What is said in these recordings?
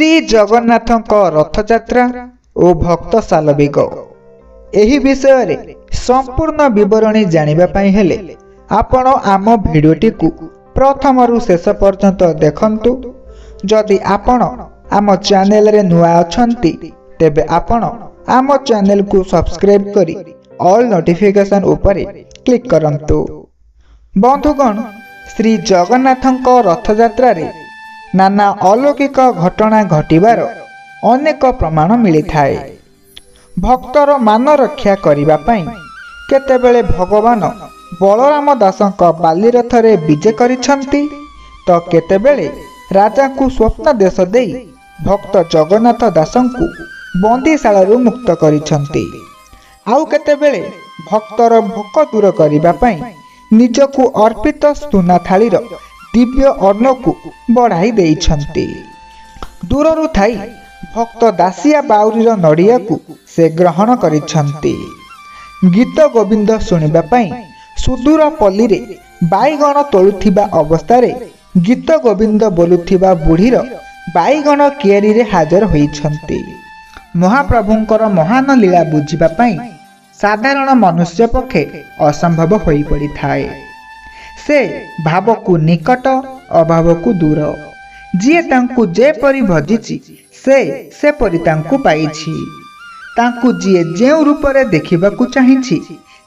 ଶ୍ରୀ ଜଗନ୍ନାଥଙ୍କ ରଥଯାତ୍ରା ଓ ଭକ୍ତ ଶାଲବେଗ ଏହି ବିଷୟରେ ସମ୍ପୂର୍ଣ୍ଣ ବିବରଣୀ ଜାଣିବା ପାଇଁ ହେଲେ ଆପଣ ଆମ ଭିଡ଼ିଓଟିକୁ ପ୍ରଥମରୁ ଶେଷ ପର୍ଯ୍ୟନ୍ତ ଦେଖନ୍ତୁ। ଯଦି ଆପଣ ଆମ ଚ୍ୟାନେଲରେ ନୂଆ ଅଛନ୍ତି ତେବେ ଆପଣ ଆମ ଚ୍ୟାନେଲକୁ ସବସ୍କ୍ରାଇବ୍ କରି ଅଲ୍ ନୋଟିଫିକେସନ୍ ଉପରେ କ୍ଲିକ୍ କରନ୍ତୁ। ବନ୍ଧୁଗଣ, ଶ୍ରୀ ଜଗନ୍ନାଥଙ୍କ ରଥଯାତ୍ରାରେ ନାନା ଅଲୌକିକ ଘଟଣା ଘଟିବାର ଅନେକ ପ୍ରମାଣ ମିଳିଥାଏ। ଭକ୍ତର ମାନ ରକ୍ଷା କରିବା ପାଇଁ କେତେବେଳେ ଭଗବାନ ବଳରାମ ଦାସଙ୍କ ବାଲିରଥରେ ବିଜେ କରିଛନ୍ତି ତ କେତେବେଳେ ରାଜାଙ୍କୁ ସ୍ୱପ୍ନାଦେଶ ଦେଇ ଭକ୍ତ ଜଗନ୍ନାଥ ଦାସଙ୍କୁ ବନ୍ଦୀଶାଳାରୁ ମୁକ୍ତ କରିଛନ୍ତି। ଆଉ କେତେବେଳେ ଭକ୍ତର ଭୋକ ଦୂର କରିବା ପାଇଁ ନିଜକୁ ଅର୍ପିତ ସୁନା ଥାଳିର ଦିବ୍ୟ ଅନ୍ନକୁ ବଢ଼ାଇ ଦେଇଛନ୍ତି। ଦୂରରୁ ଥାଇ ଭକ୍ତ ଦାସିଆ ବାଉରୀର ନଡ଼ିଆକୁ ସେ ଗ୍ରହଣ କରିଛନ୍ତି। ଗୀତ ଗୋବିନ୍ଦ ଶୁଣିବା ପାଇଁ ସୁଦୂର ପଲ୍ଲୀରେ ବାଇଗଣ ତୋଳୁଥିବା ଅବସ୍ଥାରେ ଗୀତ ଗୋବିନ୍ଦ ବୋଲୁଥିବା ବୁଢ଼ୀର ବାଇଗଣ କିଆରୀରେ ହାଜର ହୋଇଛନ୍ତି। ମହାପ୍ରଭୁଙ୍କର ମହାନ ଲୀଳା ବୁଝିବା ପାଇଁ ସାଧାରଣ ମନୁଷ୍ୟ ପକ୍ଷେ ଅସମ୍ଭବ ହୋଇପଡ଼ିଥାଏ। ସେ ଭାବକୁ ନିକଟ, ଅଭାବକୁ ଦୂର। ଯିଏ ତାଙ୍କୁ ଯେପରି ଭଜିଛି ସେ ସେପରି ତାଙ୍କୁ ପାଇଛି। ତାଙ୍କୁ ଯିଏ ଯେଉଁ ରୂପରେ ଦେଖିବାକୁ ଚାହିଁଛି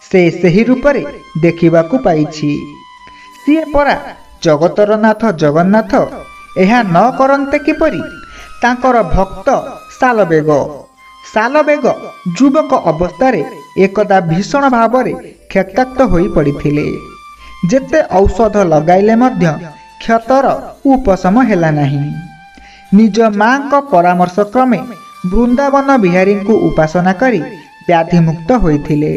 ସେ ସେହି ରୂପରେ ଦେଖିବାକୁ ପାଇଛି। ସିଏ ପରା ଜଗତର ନାଥ ଜଗନ୍ନାଥ। ଏହା ନ କରନ୍ତେ କିପରି? ତାଙ୍କର ଭକ୍ତ ଶାଲବେଗ। ଶାଲବେଗ ଯୁବକ ଅବସ୍ଥାରେ ଏକଦା ଭୀଷଣ ଭାବରେ କ୍ଷତାକ୍ତ ହୋଇ ପଡ଼ିଥିଲେ। ଯେତେ ଔଷଧ ଲଗାଇଲେ ମଧ୍ୟ କ୍ଷତର ଉପଶମ ହେଲା ନାହିଁ। ନିଜ ମାଙ୍କ ପରାମର୍ଶ କ୍ରମେ ବୃନ୍ଦାବନ ବିହାରୀଙ୍କୁ ଉପାସନା କରି ବ୍ୟାଧିମୁକ୍ତ ହୋଇଥିଲେ।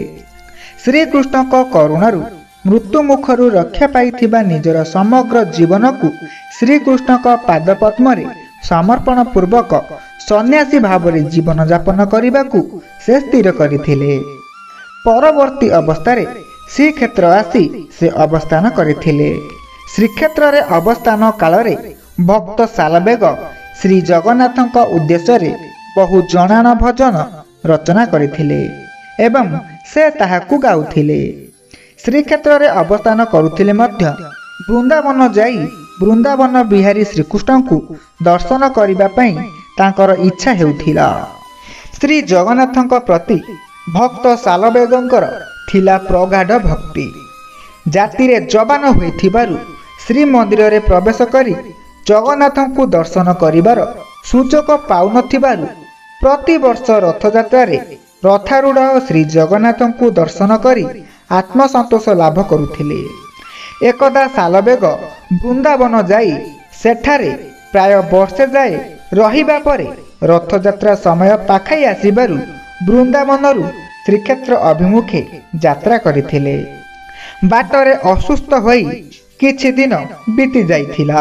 ଶ୍ରୀକୃଷ୍ଣଙ୍କ କରୁଣାରୁ ମୃତ୍ୟୁ ମୁଖରୁ ରକ୍ଷା ପାଇଥିବା ନିଜର ସମଗ୍ର ଜୀବନକୁ ଶ୍ରୀକୃଷ୍ଣଙ୍କ ପାଦପଦ୍ମରେ ସମର୍ପଣ ପୂର୍ବକ ସନ୍ନ୍ୟାସୀ ଭାବରେ ଜୀବନଯାପନ କରିବାକୁ ସେ ସ୍ଥିର କରିଥିଲେ। ପରବର୍ତ୍ତୀ ଅବସ୍ଥାରେ ଶ୍ରୀକ୍ଷେତ୍ର ଆସି ସେ ଅବସ୍ଥାନ କରିଥିଲେ। ଶ୍ରୀକ୍ଷେତ୍ରରେ ଅବସ୍ଥାନ କାଳରେ ଭକ୍ତ ଶାଲବେଗ ଶ୍ରୀ ଜଗନ୍ନାଥଙ୍କ ଉଦ୍ଦେଶ୍ୟରେ ବହୁ ଜଣାଣ ଭଜନ ରଚନା କରିଥିଲେ ଏବଂ ସେ ତାହାକୁ ଗାଉଥିଲେ। ଶ୍ରୀକ୍ଷେତ୍ରରେ ଅବସ୍ଥାନ କରୁଥିଲେ ମଧ୍ୟ ବୃନ୍ଦାବନ ଯାଇ ବୃନ୍ଦାବନ ବିହାରୀ ଶ୍ରୀକୃଷ୍ଣଙ୍କୁ ଦର୍ଶନ କରିବା ପାଇଁ ତାଙ୍କର ଇଚ୍ଛା ହେଉଥିଲା। ଶ୍ରୀ ଜଗନ୍ନାଥଙ୍କ ପ୍ରତି ଭକ୍ତ ଶାଲବେଗଙ୍କର ଥିଲା ପ୍ରଗାଢ଼ ଭକ୍ତି। ଜାତିରେ ଯବାନ ହୋଇଥିବାରୁ ଶ୍ରୀମନ୍ଦିରରେ ପ୍ରବେଶ କରି ଜଗନ୍ନାଥଙ୍କୁ ଦର୍ଶନ କରିବାର ସୁଯୋଗ ପାଉନଥିବାରୁ ପ୍ରତିବର୍ଷ ରଥଯାତ୍ରାରେ ରଥାରୂଢ଼ ଶ୍ରୀ ଜଗନ୍ନାଥଙ୍କୁ ଦର୍ଶନ କରି ଆତ୍ମସନ୍ତୋଷ ଲାଭ କରୁଥିଲେ। ଏକଦା ଶାଲବେଗ ବୃନ୍ଦାବନ ଯାଇ ସେଠାରେ ପ୍ରାୟ ବର୍ଷେ ଯାଏ ରହିବା ପରେ ରଥଯାତ୍ରା ସମୟ ପାଖେଇ ଆସିବାରୁ ବୃନ୍ଦାବନରୁ ଶ୍ରୀକ୍ଷେତ୍ର ଅଭିମୁଖେ ଯାତ୍ରା କରିଥିଲେ। ବାଟରେ ଅସୁସ୍ଥ ହୋଇ କିଛି ଦିନ ବିତି ଯାଇଥିଲା।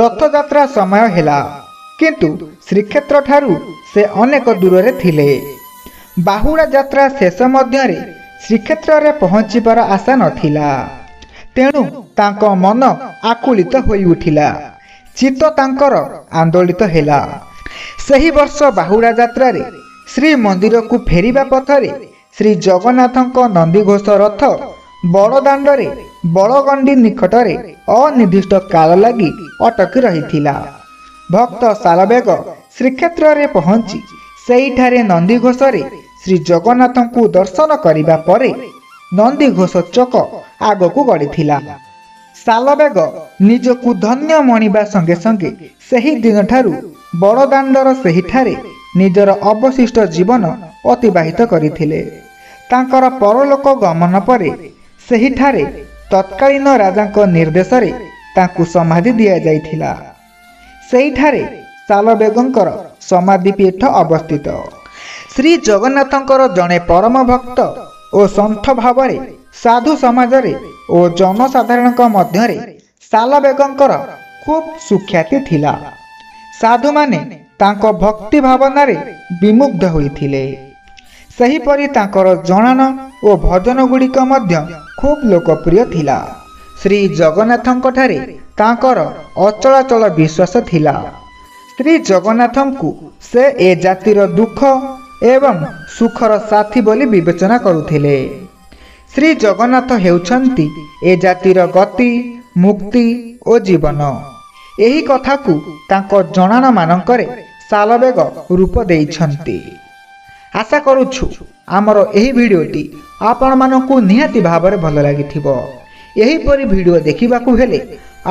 ରଥଯାତ୍ରା ସମୟ ହେଲା, କିନ୍ତୁ ଶ୍ରୀକ୍ଷେତ୍ର ଠାରୁ ସେ ଅନେକ ଦୂରରେ ଥିଲେ। ବାହୁଡ଼ା ଯାତ୍ରା ଶେଷ ମଧ୍ୟରେ ଶ୍ରୀକ୍ଷେତ୍ରରେ ପହଞ୍ଚିବାର ଆଶା ନଥିଲା। ତେଣୁ ତାଙ୍କ ମନ ଆକୁଳିତ ହୋଇ ଉଠିଲା। ଚିତ୍ତ ତାଙ୍କର ଆନ୍ଦୋଳିତ ହେଲା। ସେହି ବର୍ଷ ବାହୁଡ଼ା ଯାତ୍ରାରେ ଶ୍ରୀମନ୍ଦିରକୁ ଫେରିବା ପଥରେ ଶ୍ରୀ ଜଗନ୍ନାଥଙ୍କ ନନ୍ଦିଘୋଷ ରଥ ବଡ଼ଦାଣ୍ଡରେ ବଳଗଣ୍ଡି ନିକଟରେ ଅନିର୍ଦ୍ଦିଷ୍ଟ କାଳ ଲାଗି ଅଟକି ରହିଥିଲା। ଭକ୍ତ ଶାଲବେଗ ଶ୍ରୀକ୍ଷେତ୍ରରେ ପହଞ୍ଚି ସେହିଠାରେ ନନ୍ଦିଘୋଷରେ ଶ୍ରୀ ଜଗନ୍ନାଥଙ୍କୁ ଦର୍ଶନ କରିବା ପରେ ନନ୍ଦିଘୋଷ ଚକ ଆଗକୁ ଗଡ଼ିଥିଲା। ଶାଲବେଗ ନିଜକୁ ଧନ୍ୟ ମଣିବା ସଙ୍ଗେ ସଙ୍ଗେ ସେହି ଦିନଠାରୁ ବଡ଼ଦାଣ୍ଡର ସେହିଠାରେ ନିଜର ଅବଶିଷ୍ଟ ଜୀବନ ଅତିବାହିତ କରିଥିଲେ। ତାଙ୍କର ପରଲୋକ ଗମନ ପରେ ସେହିଠାରେ ତତ୍କାଳୀନ ରାଜାଙ୍କ ନିର୍ଦ୍ଦେଶରେ ତାଙ୍କୁ ସମାଧି ଦିଆଯାଇଥିଲା। ସେହିଠାରେ ଶାଲବେଗଙ୍କର ସମାଧିପୀଠ ଅବସ୍ଥିତ। ଶ୍ରୀ ଜଗନ୍ନାଥଙ୍କର ଜଣେ ପରମ ଭକ୍ତ ଓ ସନ୍ଥ ଭାବରେ ସାଧୁ ସମାଜରେ ଓ ଜନସାଧାରଣଙ୍କ ମଧ୍ୟରେ ଶାଲବେଗଙ୍କର ଖୁବ୍ ସୁଖ୍ୟାତି ଥିଲା। ସାଧୁମାନେ ତାଙ୍କ ଭକ୍ତି ଭାବନାରେ ବିମୁଗ୍ଧ ହୋଇଥିଲେ। ସେହିପରି ତାଙ୍କର ଜଣାଣ ଓ ଭଜନ ଗୁଡ଼ିକ ମଧ୍ୟ ଖୁବ୍ ଲୋକପ୍ରିୟ ଥିଲା। ଶ୍ରୀ ଜଗନ୍ନାଥଙ୍କଠାରେ ତାଙ୍କର ଅଚଳାଚଳ ବିଶ୍ୱାସ ଥିଲା। ଶ୍ରୀ ଜଗନ୍ନାଥଙ୍କୁ ସେ ଏ ଜାତିର ଦୁଃଖ ଏବଂ ସୁଖର ସାଥୀ ବୋଲି ବିବେଚନା କରୁଥିଲେ। ଶ୍ରୀ ଜଗନ୍ନାଥ ହେଉଛନ୍ତି ଏ ଜାତିର ଗତି, ମୁକ୍ତି ଓ ଜୀବନ। ଏହି କଥାକୁ ତାଙ୍କ ଜଣାଣମାନଙ୍କରେ ସାଲବେଗ ରୂପ ଦେଇଛନ୍ତି। ଆଶା କରୁଛୁ ଆମର ଏହି ଭିଡ଼ିଓଟି ଆପଣମାନଙ୍କୁ ନିହାତି ଭାବରେ ଭଲ ଲାଗିଥିବ। ଏହିପରି ଭିଡ଼ିଓ ଦେଖିବାକୁ ହେଲେ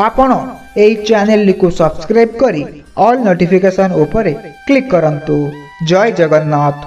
ଆପଣ ଏହି ଚ୍ୟାନେଲଟିକୁ ସବସ୍କ୍ରାଇବ୍ କରି ଅଲ୍ ନୋଟିଫିକେସନ୍ ଉପରେ କ୍ଲିକ୍ କରନ୍ତୁ। ଜୟ ଜଗନ୍ନାଥ।